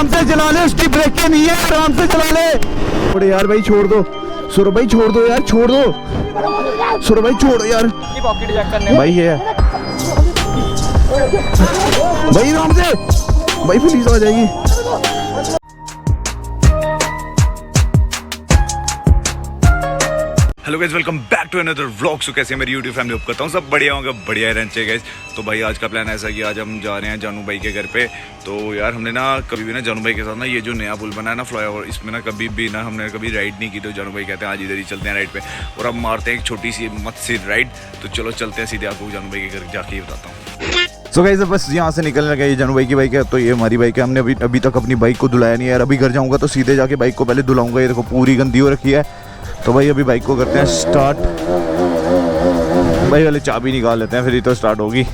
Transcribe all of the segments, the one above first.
आराम से चला ले, उसकी ब्रेकें नहीं है, आराम से चला ले। छोड़ यार भाई, छोड़ दो सौरभ भाई, छोड़ दो यार, छोड़ दो सौरभ भाई, छोड़ो यार भाई। ये भाई आराम से भाई, पुलिस आ जाएगी। Hello guys, welcome back to another vlog. So कैसे मेरी यूट्यूब फैमिली होप करता हूँ सब बढ़िया होगा, बढ़िया रहना चाहिए गाइस। तो भाई आज का प्लान ऐसा है कि आज हम जा रहे हैं जानू भाई के घर पे। तो यार हमने ना कभी भी ना जानू भाई के साथ ना ये जो नया पुल बना है ना फ्लाईओवर, इसमें ना कभी भी ना हमने कभी राइड नहीं की। तो जानू भाई कहते हैं आज इधर ही चलते हैं राइड पे, और अब मारते हैं एक छोटी सी मत सी राइड। तो चलो चलते हैं सीधे, आपको जानू भाई के घर जाके ही बताता हूँ। सो गाइस बस यहाँ से निकलने लगे, ये जानू भाई की बाइक है, तो ये हमारी बाइक है। हमने अभी तक अपनी बाइक को धुलाया नहीं है यार। अभी घर जाऊँगा तो सीधे जाके बाइक को पहले धुलाऊंगा। ये देखो पूरी गंदी हो रखी है। तो भाई अभी बाइक को करते हैं स्टार्ट। भाई वाले चाबी निकाल लेते हैं, फिर ही तो स्टार्ट होगी।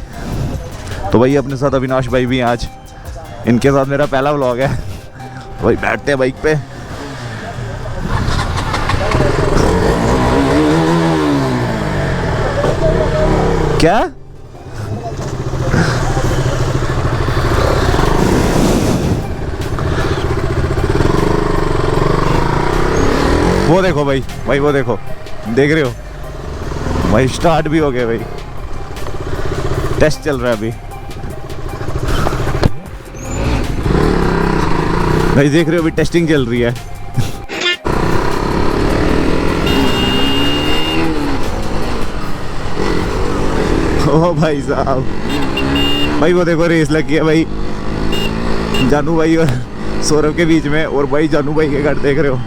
तो भाई अपने साथ अविनाश भाई भी हैं आज, इनके साथ मेरा पहला व्लॉग है। तो भाई बैठते हैं बाइक पे। क्या वो देखो भाई, भाई वो देखो, देख रहे हो भाई, स्टार्ट भी हो गया भाई। टेस्ट चल रहा है अभी भाई, देख रहे हो अभी टेस्टिंग चल रही है। ओ भाई साहब, भाई वो देखो रेस लगी है भाई, जानू भाई और सौरभ के बीच में। और भाई जानू भाई के घर देख रहे हो।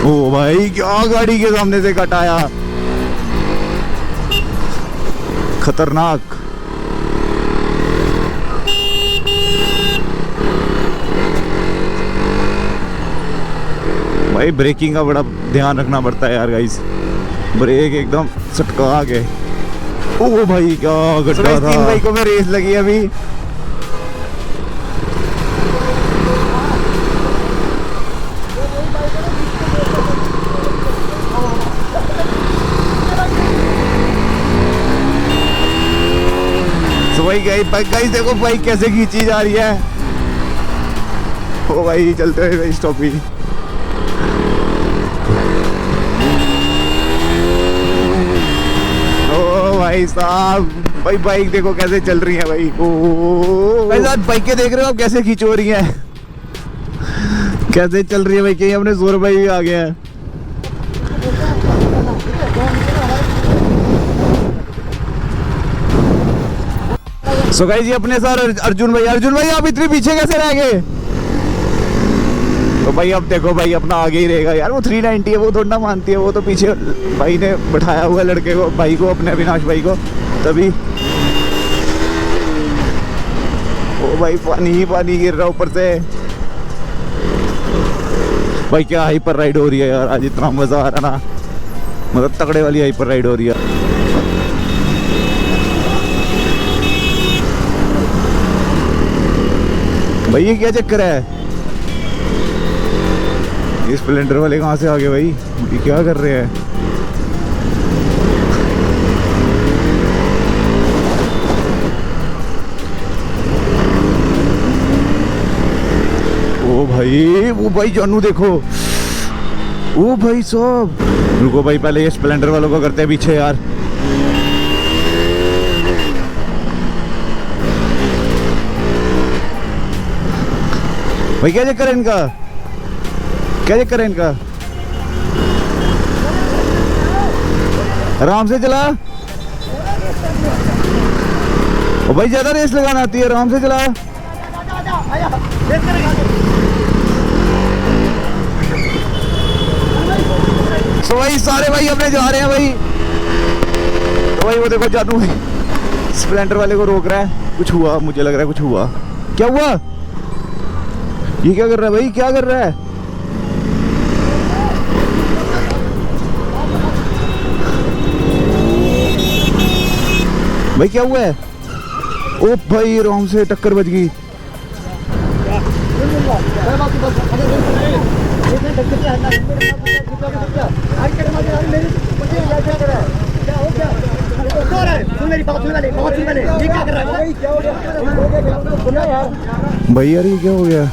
ओ भाई क्या गाड़ी के सामने से कटाया, खतरनाक। भाई ब्रेकिंग का बड़ा ध्यान रखना पड़ता है यार गाइस, ब्रेक एकदम सटका गए। ओ भाई क्या गड्ढा था। तीन बाइकों में रेस लगी अभी। गाइस देखो बाइक कैसे खींची जा रही है। ओ भाई चलते हुए स्टॉप ही। ओ भाई साहब, भाई बाइक देखो कैसे चल रही है भाई। ओ भाई साहब बाइकें देख रहे हो आप कैसे खींच हो रही है, कैसे चल रही है भाई। कहीं अपने जोर भाई भी आ गया है। सो गाइस ये अपने सर अर्जुन भाई आप इतने पीछे कैसे रह गए। तो भाई अब देखो भाई अपना आगे ही रहेगा यार। वो 390 है, वो थोड़ा ना मानती है, वो तो पीछे भाई ने बैठाया हुआ लड़के को, भाई को, अपने अविनाश भाई को। तभी ओ भाई पानी ही पानी गिर रहा ऊपर से। भाई क्या हाइपर राइड हो रही है यार आज, इतना मजा आ रहा ना, मतलब तगड़े वाली हाइपर राइड हो रही है। भाई ये क्या चक्कर है, ये स्प्लेंडर वाले कहाँ से आ गए भाई, ये क्या कर रहे हैं। वो भाई जानू देखो, ओ भाई साहब रुको भाई, पहले ये स्प्लेंडर वालों को करते हैं पीछे यार। भाई क्या चक्कर है इनका, क्या चक्कर है इनका। आराम से चला, ओ भाई ज्यादा रेस लगाना आती है, आराम से चला। तो भाई सारे भाई अपने जा रहे हैं भाई। तो भाई वो देखो जानू भाई स्प्लेंडर वाले को रोक रहा है। कुछ हुआ, मुझे लग रहा है कुछ हुआ। क्या हुआ, ये क्या कर रहा है भाई, क्या कर रहा है। भाई क्या हुआ है। ओ भाई आराम से टक्कर बच गई। मेरी बात सुन पहले ये क्या कर रहा है? क्या हो गया? सुना यार भाई यार ये क्या हो गया?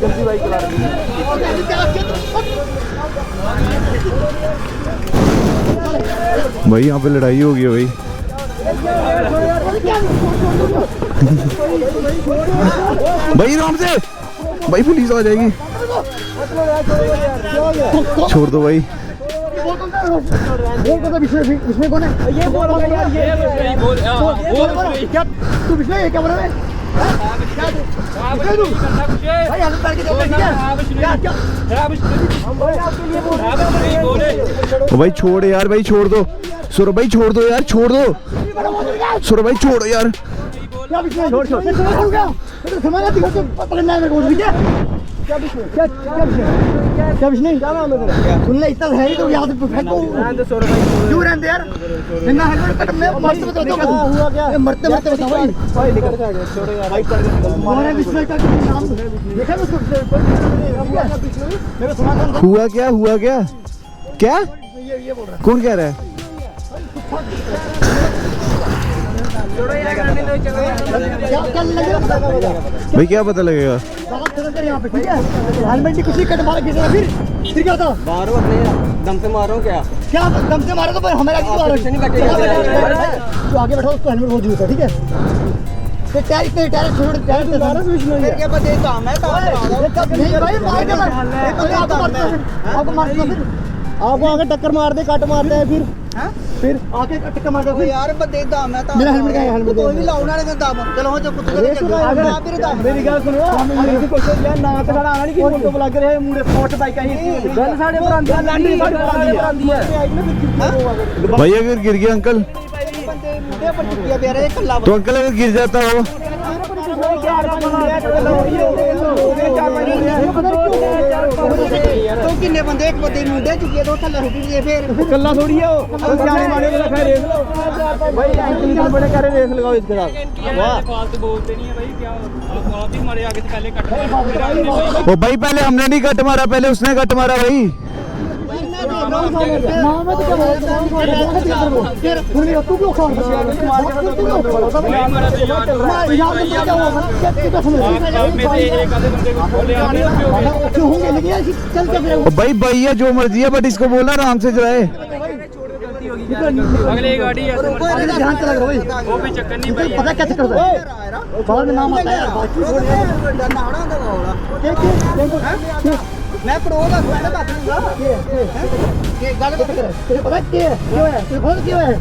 जल्दी बाइक चला रही है। भाई यहाँ पे लड़ाई हो गई है भाई। भाई आराम से, भाई पुलिस आ जाएगी। छोड़ दो भाई। इसमें कौन है? ये बोल रहा है यार, ये बोल क्या तू इसमें ये क्या बोल रहा है? भाई हालत करके दो क्या क्या आपके लिए बोल रहे ओ भाई छोड़ यार, भाई छोड़ दो। सौरभ भाई छोड़ दो यार, छोड़ दो। सौरभ भाई छोड़ो यार। क्या विषय? छोड़ गया तो समाना दिखा के पकड़ना है मेरे को। क्या विषय? क्या विषय? क्या नाम है तेरा? सुन ले इतना है ही तो यहाँ से फेंको। क्यों रहने यार? बिना हेलमेट कट में मरते हुआ क्या? मरते बताओ भाई निकल के आ गया। छोड़ो यार बाइक कर दे। हमारे विषय का नाम देखा ना उसको मेरे समाधान हुआ क्या? हुआ क्या? क्या ये बोल रहा कौन कह रहा है? क्या लगेगा? भाई क्या पता लगेगा? बात खत्म कर यहाँ पे ठीक है? हेलमेट की कुछ कट मारा किसी ने फिर क्या था? मारो अपने दम से मारो क्या? क्या दम से मारा तो पर हमारे आगे नहीं कटेगा। तो आगे बैठो उसको हेलमेट बहुत जरूरत है ठीक है? टायर छोड़ फिर क्या पता ये काम है नहीं भाई मार के आपको मारते फिर आपको आगे टक्कर मार दे कट मारते हैं फिर आगे टक्कर मार दे फिर यार बंदे दाम है मेरा हेलमेट का हेलमेट कोई नहीं लाउना ने दाम चलो हो जो कुछ मेरी गल सुनो मेरी कोशिश यार ना तो साडा आना नहीं कि फोटो ब्लॉग करे मुंडे स्पोर्ट बाइक आई गन साडे पर आंदी है लैंडिंग साडे पर आंदी है भाई अगर गिर गया अंकल बंदे मुंडे पर चुकिया बेरे एक कल्ला तो अंकल अगर गिर जाता हो तो किन्ने बंदे एक बंदे मुंडे चुकिए तो थल्ले रुक गए फिर कल्ला थोड़ी है वो सियाने माने वाला खैर रेस लो भाई एंकल बड़े करे रेस लगाओ इसके साथ वाह फालतू बोलते नहीं है भाई क्या आप ही मरे आगे से पहले कट ओ भाई पहले हमने नहीं कट मारा, पहले उसने कट मारा भाई। तू क्यों खा होंगे लेकिन चल के ओ भाई भैया जो मर्जी है बट इसको बोलना आराम से चलाए। अगले गाड़ी है ध्यान से लग रहा भाई वो भी चक्कर नहीं भाई पता क्या चक्कर होता है बाद में नाम आता है यार बाकी मैं प्रो का मैं बात करूंगा ये गल तुझे पता क्यों है तुझे पता क्यों है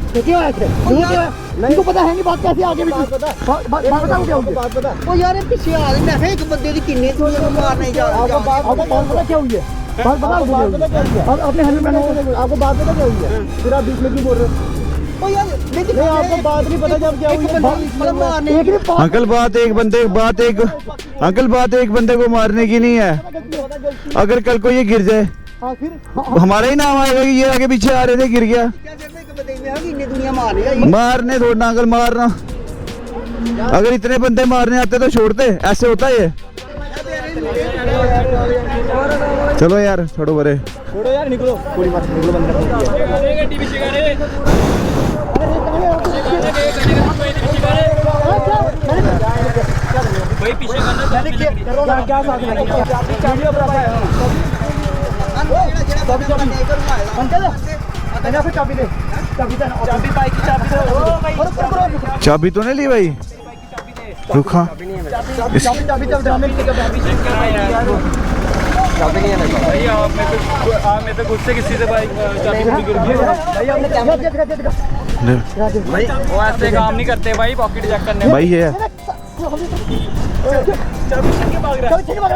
नहीं पता है नहीं बात कैसे आगे भी बात बताओ क्या होगी बात बता ओ यार पीछे आ रहे मैं एक बंदे दी किन्ने दुनिया को मार नहीं जा आपको बात पता क्या हुई है बात बताओ अब अपने हेलमेट पहनो आपको बात पता क्या हुई है फिर आप बीच में क्यों बोल रहे हो ओ यार लेकिन आपको बात नहीं पता जब क्या हुई है मतलब मारने एक नहीं अंकल बात एक बंदे को मारने की नहीं है। अगर कल को ये गिर जाए हाँ फिर हमारा ही नाम आएगा कि ये आगे पीछे आ रहे थे गिर गया। क्या कहते हैं बंदे में किन्ने दुनिया मारने मारने थोड़ा अंकल मारना, अगर इतने बंदे मारने आते तो छोड़ते, ऐसे होता है ये। चलो यार छोड़ो बरे, छोड़ो यार निकलो पूरी बात निकलो बंद कर गड्डी पीछे करे भाई पीछे करना क्या साथ में वीडियो बना है अंकल मैंने फिर चाबी दे चाबी बाइक की चाबी दे चाबी तो नहीं ली भाई, रुका चाबी ड्रामे की चाबी नहीं है भाई आप मेरे पे गुस्से किसी से भाई चाबी गिर गई भाई हमने कैमरा भाई वो ऐसे काम नहीं करते भाई पॉकेट चेक करने भाई ये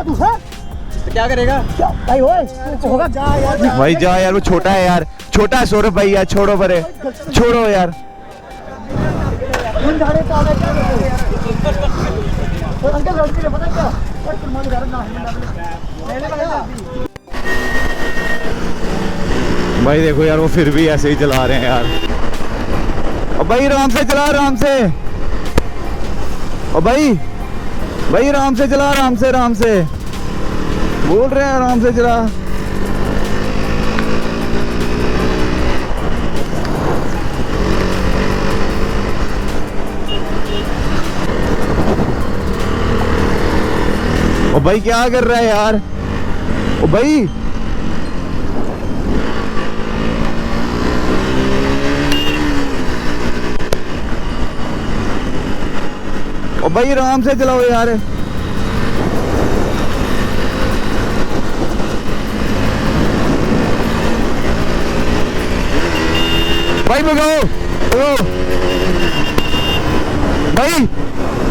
तू हाँ क्या करेगा भाई होगा जा यार भाई जा यार, वो छोटा है यार, छोटा है सौरभ भाई यार, छोड़ो बरे, छोड़ो यार। अंकल लड़की ने पता क्या भाई देखो यार वो फिर भी ऐसे ही चला रहे हैं यार। और भाई आराम से चला, आराम से। और भाई आराम से चला, आराम से बोल रहे हैं, आराम से चला। ओ भाई क्या कर रहा है यार? ओ भाई ओ भाई आराम से चलाओ यार। भाई भगाओ भगाओ भाई,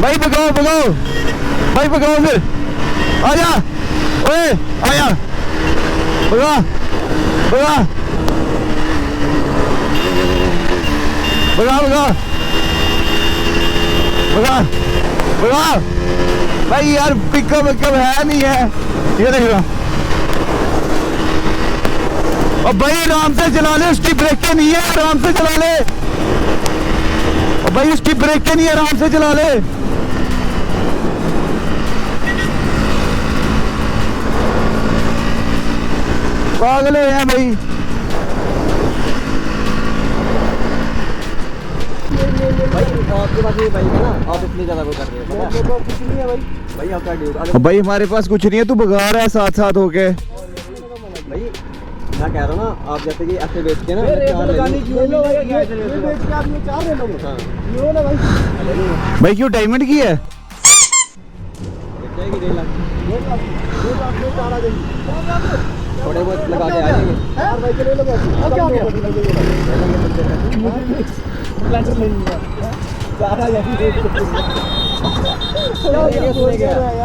भाई भगाओ भगाओ भाई, भगाओ फिर, आजा ओए आजा, भगा भगा भगा भगा भगा भगा भाई यार, पिकअप विकअप है नहीं है, ये देख रहा। और भाई आराम से चला ले, उसकी ब्रेकें नहीं है, आराम से चला ले। और भाई उसकी ब्रेकें नहीं है, आराम से चला ले। पागल हुए हैं भाई। आपके पास ये बाइक है ना, आप इसलिए ज्यादा वो कर रहे हो। मेरे पास कुछ नहीं है भाई। भाई आपका ड्यूटी। भाई हमारे पास कुछ नहीं है, तू भगा रहा है साथ साथ होके। भाई मैं कह रहा हूँ ना, आप जैसे कि ऐसे बेच के ना चार ले लो। ये बेच के आप ये 4 ले लोगे। हाँ। ये लो ना भाई। भाई क्यों डायमंड की है? बेच जाएगी 1.5 लाख। 1 लाख में 4 आ जाएंगे। थोड़े बहुत लगा के आ जाएंगे। यार भाई के ले लो पैसे। अब क्या हो गया? प्लांटर ले लिया। 4 आ जाएंगे।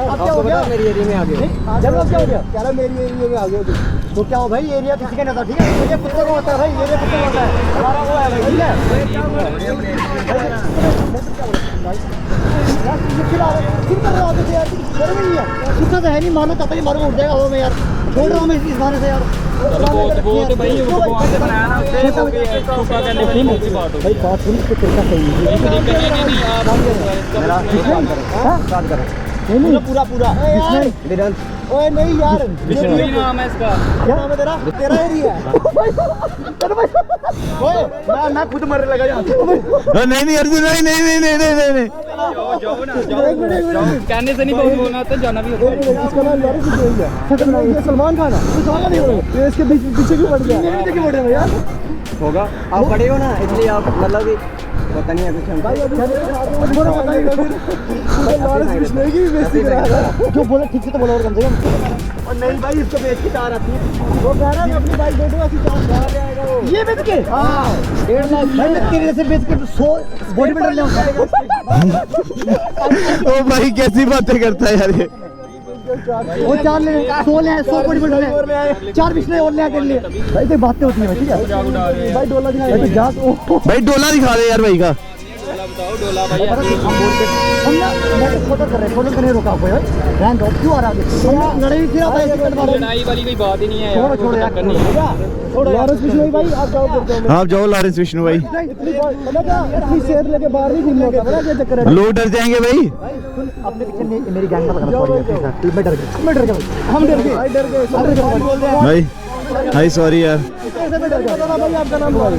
आपको पता है मेरी एरिया में आ गए। जब अब क्या हो गया? कह रहा मेरी एरिया में आ गए तो क्या हो भाई, एरिया किसी का नहीं था, ठीक है? ये कुत्ते को होता है भाई, ये कुत्ते को होता है, हमारा वो है भाई, ठीक है? कुत्ता तो है नहीं, मानो तब ही मारो उठ जाएगा हवा में यार। छोड़ रहा हूँ मैं इस बारे से यार। वो तो भाई भगवान ने बनाया ना, उससे हो गया छोटा करने वाली मोटी बात हो भाई बात सुन के तरीका सही है। नहीं आप बात करो नहीं पूरा पूरा विरल ओए नहीं यार, विष्णु ही नाम है इसका। क्या नाम है तेरा? तेरा एरिया है। ओए मैं खुद मरने लगा यहाँ से। नहीं नहीं अर्जुन, नहीं नहीं नहीं नहीं नहीं नहीं। जाओ ना, जाओ। कहने से नहीं बहुत बोलना होता, जाना भी होता है। इसका नाम यार कुछ नहीं है। ये सलमान खान है। सलमान नहीं हो रहा, ये इसके पीछे क्यों पड़ गया? मेरे पीछे क्यों पड़ रहा है यार? होगा, आप बड़े हो ना इसलिए आप मतलब कि पता नहीं है कुछ हमको। भाई अभी जो बोला ठीक से तो बोला और कम से कम। और नहीं भाई इसको बेच के 4 आती है। वो कह रहा है अपनी बाइक दे दो, ऐसी 4 ले आएगा वो। ये बेच के? हाँ 1.5 लाख भाई मैं तेरे से बेच के 100 बॉडी बिल्डर ले आऊंगा। ओ भाई कैसी बातें करता है यार ये। वो 4 ले 100 ले 100 बॉडी बिल्डर ले 4 पिछले और ले आकर लिए। भाई तो बातें होती है ठीक है? भाई डोला दिखा भाई जा भाई डोला दिखा दे यार भाई का। बताओ डोला भाई हम ना मैं फोटो कर रहे, फोटो करने रोका आपको यार। रैंक आउट क्यों आ रहा है? लड़ाई फिर आता है। लड़ाई वाली कोई बात ही नहीं है यार। छोड़ो यार, लॉरेंस विष्णु भाई आप जाओ करते आप जाओ लॉरेंस विष्णु भाई। इतनी शेर लेके बाहर नहीं घूमने होता, बड़ा ये चक्कर है। लोग डर जाएंगे भाई। अपने पीछे मेरी गैंग का सॉरी मैं डर गया, मैं डर गया, हम डर गए, डर गए भाई भाई सॉरी यार कैसे मैं डर गया भाई? आपका नाम सॉरी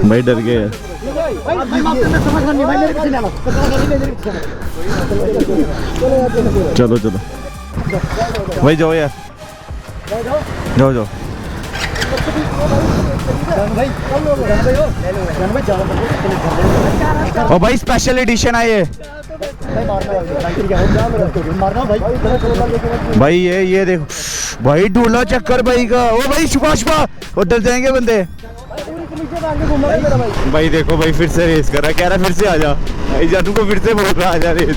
भाई, डर गए यार। भाई माफ करना, समझ नहीं भाई, मेरे पीछे ना लो, मेरे पीछे चलो चलो भाई जाओ यार, जाओ जाओ। ओ भाई स्पेशल एडिशन है ये भाई, ये देखो भाई डोला चक्कर भाई का। ओ भाई शुभा शुभा और डर जाएंगे बंदे। भाई देखो भाई फिर से रेस कर रहा है, कह रहा फिर से आ जा भाई, जानू को फिर से बोल रहा आ जा रेस।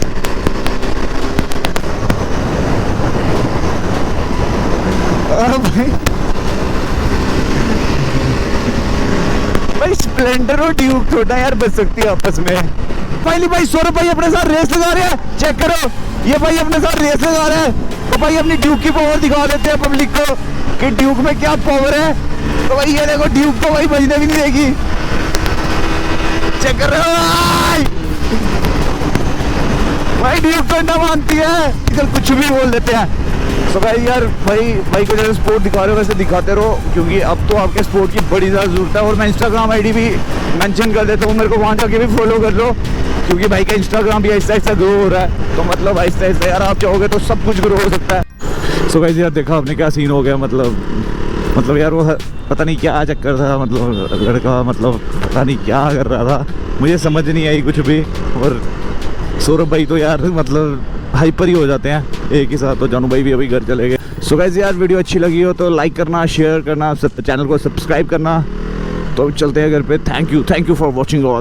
भाई स्प्लेंडर और ड्यूक थोड़ा यार बच सकती है आपस में। फाइनली भाई सौरभ भाई अपने साथ रेस लगा रहे हैं, चेक करो ये भाई अपने साथ रेस लगा रहे हैं। तो भाई अपनी ड्यूक की पावर दिखा देते हैं पब्लिक को कि ड्यूक में क्या पावर है। तो भाई ये देखो ड्यूक तो भाई बजने भी नहीं देगी, चेक कर रहे हो भाई ड्यूक तो ना मानती है, चल कुछ भी बोल देते हैं। सो भाई यार भाई को जैसे स्पोर्ट दिखा रहे हो वैसे दिखाते रहो, क्योंकि अब तो आपके स्पोर्ट की बड़ी ज़्यादा ज़रूरत है। और मैं इंस्टाग्राम आईडी भी मेंशन कर देता हूँ, मेरे को वहाँ जाके भी फॉलो कर लो, क्योंकि भाई का इंस्टाग्राम भी ऐसा ऐसा ग्रो हो रहा है। तो मतलब ऐसा ऐसा यार आप चाहोगे तो सब कुछ ग्रो हो सकता है। सो गाइस यार देखा आपने क्या सीन हो गया, मतलब यार वो पता नहीं क्या चक्कर था, मतलब लड़का मतलब पता नहीं क्या कर रहा था, मुझे समझ नहीं आई कुछ भी। और सौरभ भाई तो यार मतलब हाइपर ही हो जाते हैं एक ही साथ। तो जानू भाई भी अभी घर चले गए। सो गाइस यार वीडियो अच्छी लगी हो तो लाइक करना, शेयर करना, चैनल को सब्सक्राइब करना। तो चलते हैं घर पे। Thank you for watching all.